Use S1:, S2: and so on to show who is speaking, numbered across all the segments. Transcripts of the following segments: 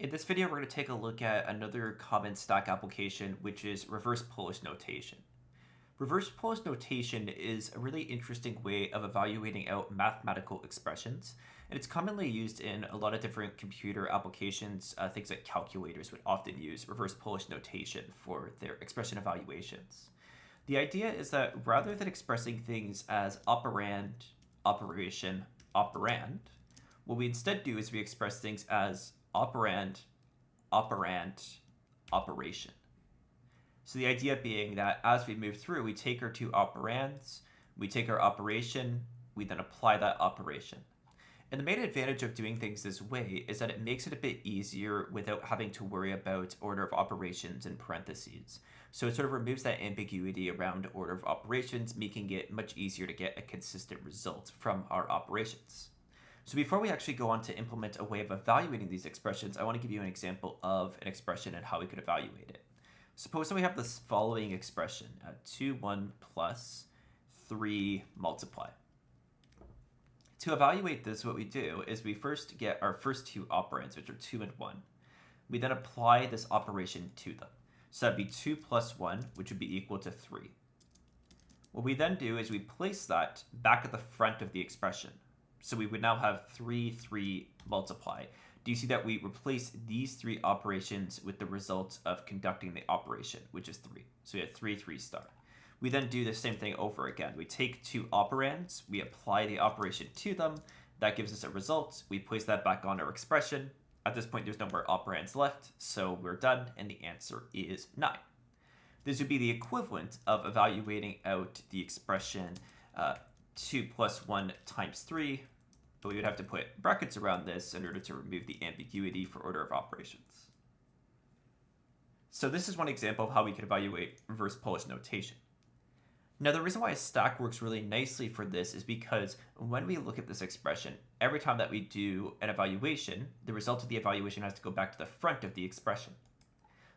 S1: In this video, we're going to take a look at another common stack application, which is reverse Polish notation. Reverse Polish notation is a really interesting way of evaluating out mathematical expressions, and it's commonly used in a lot of different computer applications. Things like calculators would often use reverse Polish notation for their expression evaluations. The idea is that rather than expressing things as operand, operation, operand, what we instead do is we express things as operand, operand, operation. So the idea being that as we move through, we take our two operands, we take our operation, we then apply that operation. And the main advantage of doing things this way is that it makes it a bit easier without having to worry about order of operations in parentheses. So it sort of removes that ambiguity around order of operations, making it much easier to get a consistent result from our operations. So before we actually go on to implement a way of evaluating these expressions, I want to give you an example of an expression and how we could evaluate it. Suppose that we have this following expression, 2, 1 plus 3 multiply. To evaluate this, what we do is we first get our first two operands, which are 2 and 1. We then apply this operation to them. So that'd be 2 plus 1, which would be equal to 3. What we then do is we place that back at the front of the expression. So we would now have 3, 3 multiply. Do you see that we replace these three operations with the result of conducting the operation, which is 3. So we had 3, 3 star. We then do the same thing over again. We take two operands, we apply the operation to them. That gives us a result. We place that back on our expression. At this point, there's no more operands left, so we're done, and the answer is 9. This would be the equivalent of evaluating out the expression 2 plus 1 times 3, but we would have to put brackets around this in order to remove the ambiguity for order of operations. So this is one example of how we could evaluate reverse Polish notation. Now, the reason why a stack works really nicely for this is because when we look at this expression, every time that we do an evaluation, the result of the evaluation has to go back to the front of the expression.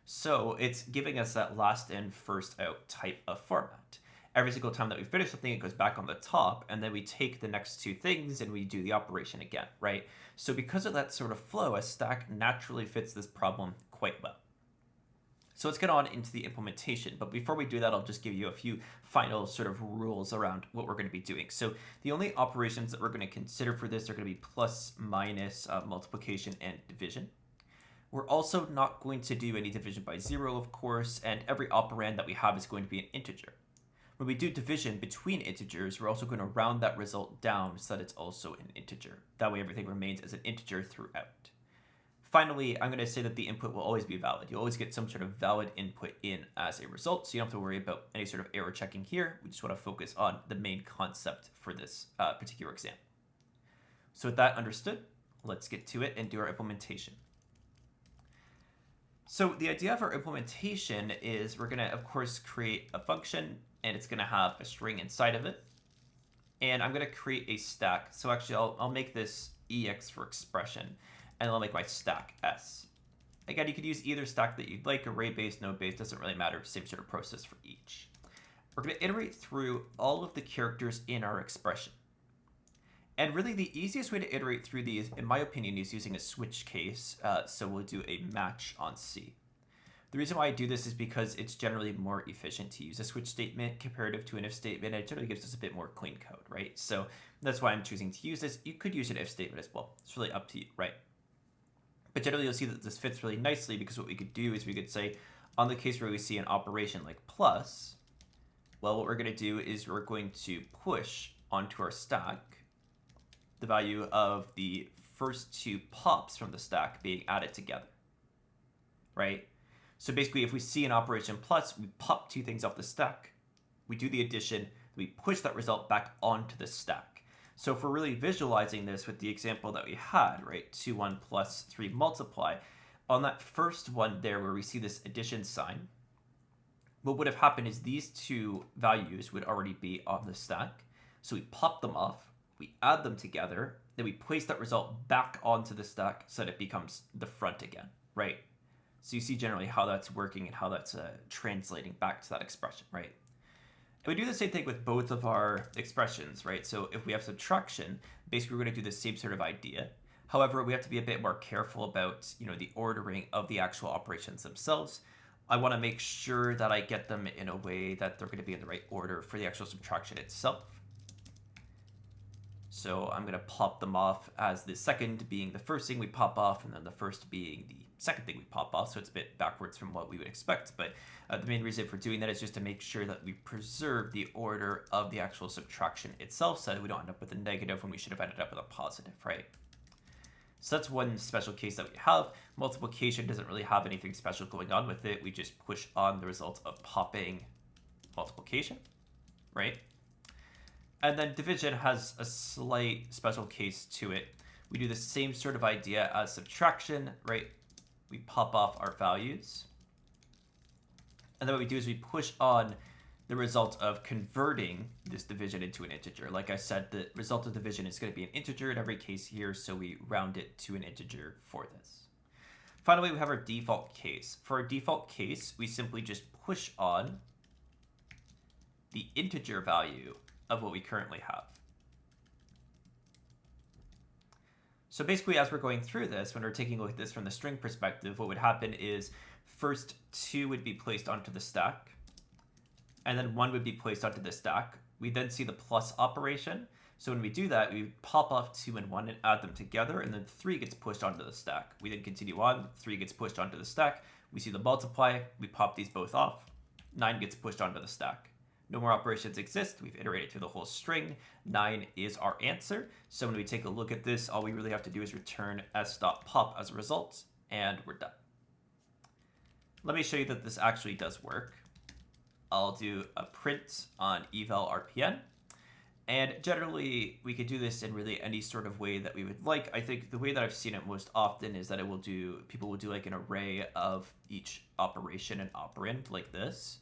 S1: So it's giving us that last in, first out type of format. Every single time that we finish something, it goes back on the top, and then we take the next two things and we do the operation again, right? So because of that sort of flow, a stack naturally fits this problem quite well. So let's get on into the implementation. But before we do that, I'll just give you a few final sort of rules around what we're going to be doing. So the only operations that we're going to consider for this are going to be plus, minus, multiplication, and division. We're also not going to do any division by 0, of course, and every operand that we have is going to be an integer. When we do division between integers, we're also going to round that result down so that it's also an integer. That way everything remains as an integer throughout. Finally, I'm going to say that the input will always be valid. You'll always get some sort of valid input in as a result, so you don't have to worry about any sort of error checking here. We just want to focus on the main concept for this particular example. So with that understood, let's get to it and do our implementation. So the idea of our implementation is we're going to, of course, create a function, and it's going to have a string inside of it. And I'm going to create a stack. So actually, I'll make this EX for expression, and I'll make my stack S. Again, you could use either stack that you'd like, array-based, node-based, doesn't really matter, same sort of process for each. We're going to iterate through all of the characters in our expression. And really the easiest way to iterate through these, in my opinion, is using a switch case. So we'll do a match on C. The reason why I do this is because it's generally more efficient to use a switch statement comparative to an if statement. It generally gives us a bit more clean code, right? So that's why I'm choosing to use this. You could use an if statement as well. It's really up to you, right? But generally, you'll see that this fits really nicely because what we could do is we could say, on the case where we see an operation like plus, well, what we're going to do is we're going to push onto our stack the value of the first two pops from the stack being added together, right? So basically, if we see an operation plus, we pop two things off the stack, we do the addition, we push that result back onto the stack. So if we're really visualizing this with the example that we had, right, 2, 1 plus 3 multiply, on that first one there where we see this addition sign, what would have happened is these two values would already be on the stack. So we pop them off, we add them together, then we place that result back onto the stack so that it becomes the front again, right? So you see generally how that's working and how that's translating back to that expression, right? And we do the same thing with both of our expressions, right? So if we have subtraction, basically we're going to do the same sort of idea. However, we have to be a bit more careful about, the ordering of the actual operations themselves. I want to make sure that I get them in a way that they're going to be in the right order for the actual subtraction itself. So I'm going to pop them off as the second being the first thing we pop off, and then the first being the second thing we pop off. So it's a bit backwards from what we would expect. But the main reason for doing that is just to make sure that we preserve the order of the actual subtraction itself, so that we don't end up with a negative when we should have ended up with a positive, right? So that's one special case that we have. Multiplication doesn't really have anything special going on with it. We just push on the result of popping multiplication, right? And then division has a slight special case to it. We do the same sort of idea as subtraction, right? We pop off our values. And then what we do is we push on the result of converting this division into an integer. Like I said, the result of division is going to be an integer in every case here, so we round it to an integer for this. Finally, we have our default case. For our default case, we simply just push on the integer value of what we currently have. So basically, as we're going through this, when we're taking a look at this from the string perspective, what would happen is first 2 would be placed onto the stack, and then 1 would be placed onto the stack. We then see the plus operation. So when we do that, we pop off 2 and 1 and add them together, and then 3 gets pushed onto the stack. We then continue on, 3 gets pushed onto the stack. We see the multiply, we pop these both off, 9 gets pushed onto the stack. No more operations exist. We've iterated through the whole string. 9 is our answer. So when we take a look at this, all we really have to do is return s.pop as a result, and we're done. Let me show you that this actually does work. I'll do a print on eval rpn. And generally, we could do this in really any sort of way that we would like. I think the way that I've seen it most often is that people will do like an array of each operation and operand like this.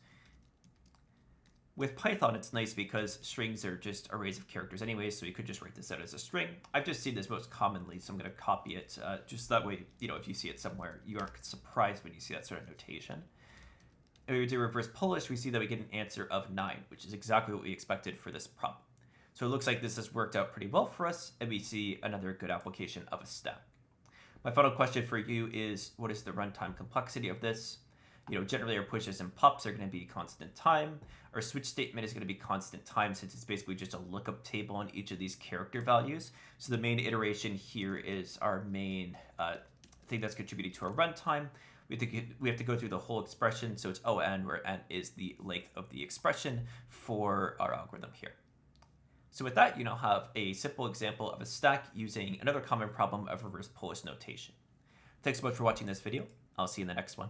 S1: With Python, it's nice because strings are just arrays of characters anyway, so you could just write this out as a string. I've just seen this most commonly, so I'm going to copy it just that way, if you see it somewhere, you aren't surprised when you see that sort of notation. If we do reverse Polish, we see that we get an answer of 9, which is exactly what we expected for this problem. So it looks like this has worked out pretty well for us, and we see another good application of a stack. My final question for you is, what is the runtime complexity of this? Generally our pushes and pops are going to be constant time. Our switch statement is going to be constant time since it's basically just a lookup table on each of these character values. So the main iteration here is our main thing that's contributing to our runtime. We have to go through the whole expression, so it's O(n), where n is the length of the expression for our algorithm here. So with that, you now have a simple example of a stack using another common problem of reverse Polish notation. Thanks so much for watching this video. I'll see you in the next one.